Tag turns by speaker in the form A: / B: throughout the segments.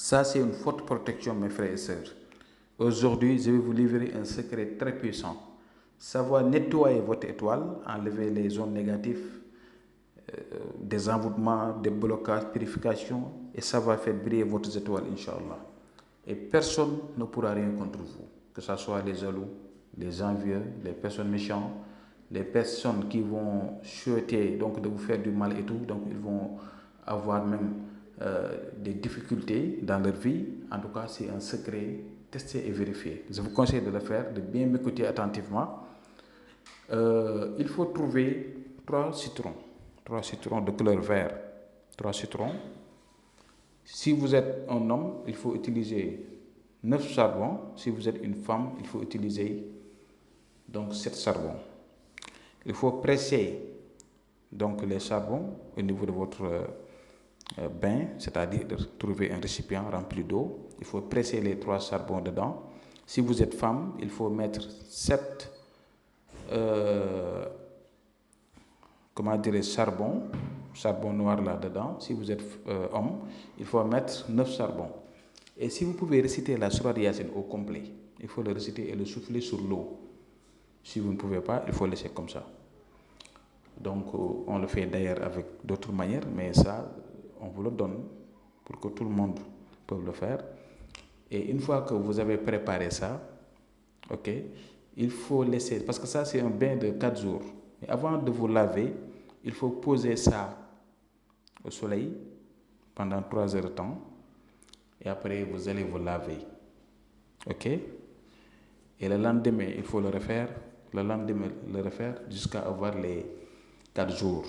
A: Ça, c'est une forte protection, mes frères et sœurs. Aujourd'hui, je vais vous livrer un secret très puissant. Ça va nettoyer votre étoile, enlever les zones négatives, des envoûtements, des blocages, purification, et ça va faire briller votre étoile, Inch'Allah. Et personne ne pourra rien contre vous, que ce soit les jaloux, les envieux, les personnes méchantes, les personnes qui vont souhaiter donc de vous faire du mal et tout, donc ils vont avoir même des difficultés dans leur vie. En tout cas, c'est un secret testé et vérifié. Je vous conseille de le faire, de bien m'écouter attentivement. Il faut trouver trois citrons de couleur vert, trois citrons. Si vous êtes un homme, il faut utiliser 9 charbons. Si vous êtes une femme, il faut utiliser donc 7 charbons. Il faut presser donc les charbons au niveau de votre bain, c'est-à-dire trouver un récipient rempli d'eau. Il faut presser les 3 charbons dedans. Si vous êtes femme, il faut mettre 7 charbon noir là-dedans. Si vous êtes homme, il faut mettre 9 charbons. Et si vous pouvez réciter la sourate Yasin au complet, il faut le réciter et le souffler sur l'eau. Si vous ne pouvez pas, il faut laisser comme ça. Donc, on le fait d'ailleurs avec d'autres manières, mais ça, on vous le donne pour que tout le monde peut le faire. Et une fois que vous avez préparé ça, ok, il faut laisser, parce que ça c'est un bain de 4 jours. Et avant de vous laver, il faut poser ça au soleil pendant 3 heures de temps. Et après, vous allez vous laver. Ok? Et le lendemain, il faut le refaire. Le lendemain, le refaire jusqu'à avoir les 4 jours.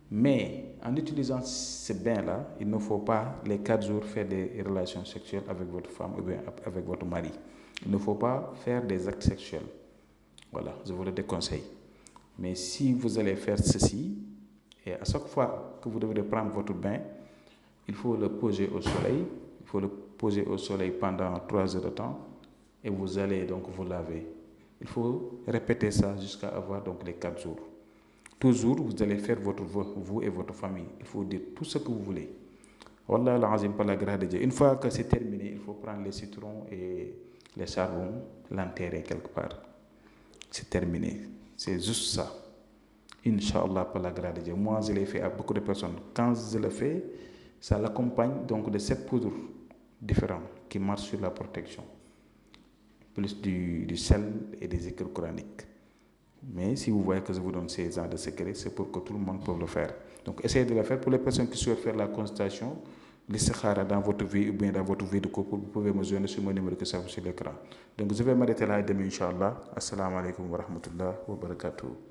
A: Mais en utilisant ce bain-là, il ne faut pas les 4 jours faire des relations sexuelles avec votre femme ou bien avec votre mari. Il ne faut pas faire des actes sexuels. Voilà, je vous le déconseille. Mais si vous allez faire ceci, et à chaque fois que vous devrez prendre votre bain, il faut le poser au soleil. Il faut le poser au soleil pendant 3 heures de temps. Et vous allez donc vous laver. Il faut répéter ça jusqu'à avoir donc les 4 jours. Toujours, vous allez faire votre vœu, vous et votre famille. Il faut dire tout ce que vous voulez. Wallah al-azim, par la grâce de Dieu. Une fois que c'est terminé, il faut prendre les citrons et les charbons, l'enterrer quelque part. C'est terminé. C'est juste ça. Inch'Allah, par la grâce de Dieu. Moi, je l'ai fait à beaucoup de personnes. Quand je le fais, ça l'accompagne donc de 7 poudres différentes qui marchent sur la protection. Plus du sel et des écrits coraniques. Mais si vous voyez que je vous donne ces genres de secrets, c'est pour que tout le monde puisse le faire. Donc essayez de le faire. Pour les personnes qui souhaitent faire la consultation, l'istikhara dans votre vie ou bien dans votre vie de couple, vous pouvez me joindre sur mon numéro qui s'affiche sur l'écran. Donc je vais m'arrêter là et demain, Inch'Allah. Assalamu alaikum wa rahmatullah wa barakatuh.